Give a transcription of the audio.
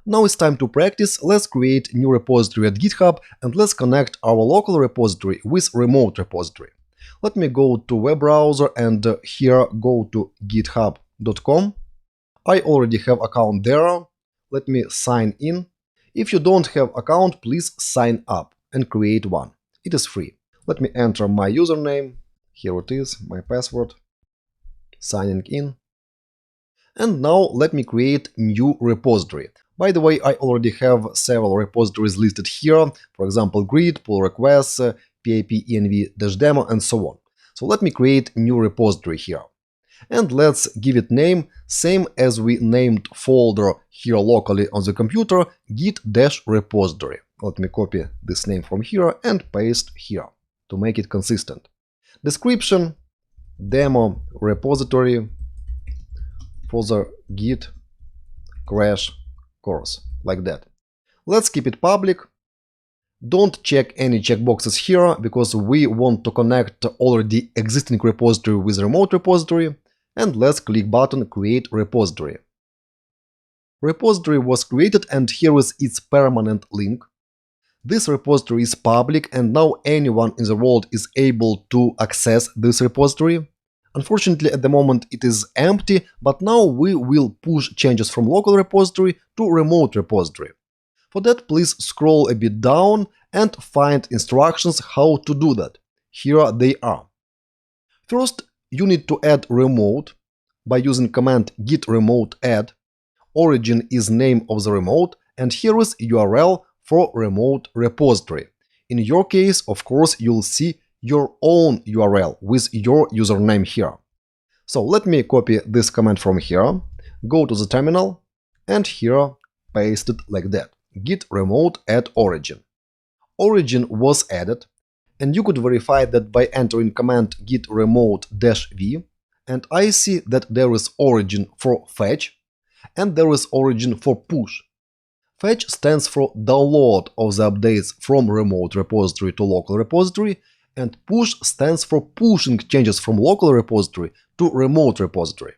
Now it's time to practice. Let's create new repository at GitHub and let's connect our local repository with remote repository. Let me go to web browser and here go to github.com. I already have account there. Let me sign in. If you don't have account, please sign up and create one. It is free. Let me enter my username. Here it is, my password. Signing in. And now let me create new repository. By the way, I already have several repositories listed here, for example, grid, pull requests, pip env-demo, and so on. So let me create new repository here. And let's give it name, same as we named folder here locally on the computer, git-repository. Let me copy this name from here and paste here to make it consistent. Description, demo repository for the Git crash course, like that. Let's keep it public. Don't check any checkboxes here, because we want to connect already existing repository with remote repository. And let's click button Create Repository. Repository was created and here is its permanent link. This repository is public and now anyone in the world is able to access this repository. Unfortunately, at the moment it is empty, but now we will push changes from local repository to remote repository. For that, please scroll a bit down and find instructions how to do that. Here they are. First, you need to add remote by using command Git Remote Add. Origin is name of the remote and here is URL for remote repository. In your case, of course, you'll see your own URL with your username here. So let me copy this command from here, go to the terminal and here paste it like that. Git Remote Add Origin. Origin was added. And you could verify that by entering command git remote-v, and I see that there is origin for fetch, and there is origin for push. Fetch stands for download of the updates from remote repository to local repository, and push stands for pushing changes from local repository to remote repository.